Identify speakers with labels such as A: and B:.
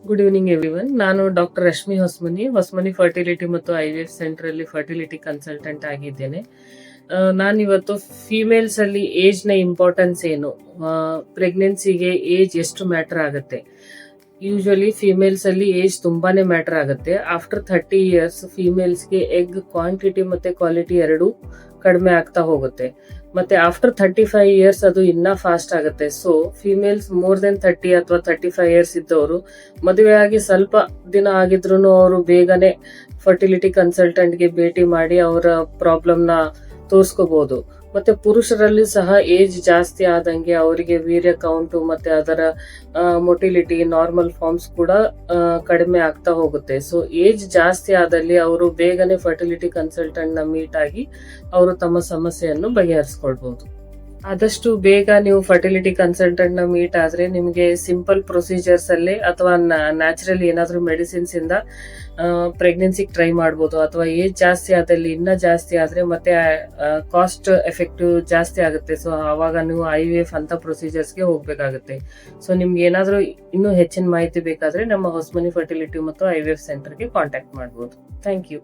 A: Good evening everyone. ನಾನು doctor Rashmi Hosmani fertility ಮತ್ತು IVF centre ಅಲ್ಲಿ ಫರ್ಟಿಲಿಟಿ ಕನ್ಸಲ್ಟೆಂಟ್ ಆಗಿದ್ದೇನೆ. ನಾನಿವತ್ತು ಫಿಮೇಲ್ಸ್ ಅಲ್ಲಿ ಏಜ್ ನ ಇಂಪಾರ್ಟೆನ್ಸ್ ಏನು, ಪ್ರೆಗ್ನೆನ್ಸಿಗೆ ಏಜ್ ಎಷ್ಟು ಮ್ಯಾಟರ್ ಆಗುತ್ತೆ. ಯೂಶಲಿ ಫಿಮೇಲ್ಸ್ ಅಲ್ಲಿ ಏಜ್ ತುಂಬಾನೇ ಮ್ಯಾಟರ್ ಆಗುತ್ತೆ. ಆಫ್ಟರ್ 30 ಇಯರ್ಸ್ ಫಿಮೇಲ್ಸ್ಗೆ ಎಗ್ ಕ್ವಾಂಟಿಟಿ ಮತ್ತೆ ಕ್ವಾಲಿಟಿ ಎರಡೂ ಕಡಿಮೆ ಆಗ್ತಾ ಹೋಗುತ್ತೆ. ಮತ್ತೆ ಆಫ್ಟರ್ 35 ಇಯರ್ಸ್ ಅದು ಇನ್ನ ಫಾಸ್ಟ್ ಆಗುತ್ತೆ. ಸೊ ಫಿಮೇಲ್ಸ್ ಮೋರ್ ದೆನ್ 30 ಅಥವಾ 35 ಇಯರ್ಸ್ ಇದ್ದವರು ಮದುವೆ ಆಗಿ ಸ್ವಲ್ಪ ದಿನ ಆಗಿದ್ರು ಅವರು ಬೇಗನೆ ಫರ್ಟಿಲಿಟಿ ಕನ್ಸಲ್ಟೆಂಟ್ಗೆ ಭೇಟಿ ಮಾಡಿ ಅವರ ಪ್ರಾಬ್ಲಮ್ನ ತೋರಿಸ್ಕೋಬಹುದು. ಮತ್ತೆ ಪುರುಷರಲ್ಲಿ ಸಹ ಏಜ್ ಜಾಸ್ತಿ ಆದಂಗೆ ಅವರಿಗೆ ವೀರ್ಯ ಕೌಂಟು ಮತ್ತೆ ಅದರ ಮೊಟಿಲಿಟಿ ನಾರ್ಮಲ್ ಫಾರ್ಮ್ಸ್ ಕೂಡ ಕಡಿಮೆ ಆಗ್ತಾ ಹೋಗುತ್ತೆ. ಸೊ ಏಜ್ ಜಾಸ್ತಿ ಆದಲ್ಲಿ ಅವರು ಬೇಗನೆ ಫರ್ಟಿಲಿಟಿ ಕನ್ಸಲ್ಟೆಂಟ್ ನ ಮೀಟ್ ಆಗಿ ಅವರು ತಮ್ಮ ಸಮಸ್ಯೆಯನ್ನು ಬಗೆಹರಿಸ್ಕೊಳ್ಬಹುದು. ಆದಷ್ಟು ಬೇಗ ನೀವು ಫರ್ಟಿಲಿಟಿ ಕನ್ಸಲ್ಟೆಂಟ್ ನ ಮೀಟ್ ಆದ್ರೆ ನಿಮಗೆ ಸಿಂಪಲ್ ಪ್ರೊಸೀಜರ್ಸ್ ಅಲ್ಲೇ ಅಥವಾ ನ್ಯಾಚುರಲ್ ಏನಾದ್ರೂ ಮೆಡಿಸಿನ್ಸ್ ಇಂದ ಪ್ರೆಗ್ನೆನ್ಸಿಗೆ ಟ್ರೈ ಮಾಡ್ಬೋದು. ಅಥವಾ ಏಜ್ ಜಾಸ್ತಿ ಆದಲ್ಲಿ ಇನ್ನ ಜಾಸ್ತಿ ಆದ್ರೆ ಮತ್ತೆ ಕಾಸ್ಟ್ ಎಫೆಕ್ಟಿವ್ ಜಾಸ್ತಿ ಆಗುತ್ತೆ. ಸೊ ಅವಾಗ ನೀವು IVF ಅಂತ ಪ್ರೊಸೀಜರ್ಸ್ಗೆ ಹೋಗ್ಬೇಕಾಗುತ್ತೆ. ಸೊ ನಿಮ್ಗೆ ಏನಾದ್ರೂ ಇನ್ನೂ ಹೆಚ್ಚಿನ ಮಾಹಿತಿ ಬೇಕಾದ್ರೆ ನಮ್ಮ ಹೊಸ್ಮನಿ ಫರ್ಟಿಲಿಟಿ ಮತ್ತು IVF ಸೆಂಟರ್ಗೆ ಕಾಂಟ್ಯಾಕ್ಟ್ ಮಾಡ್ಬೋದು. Thank you.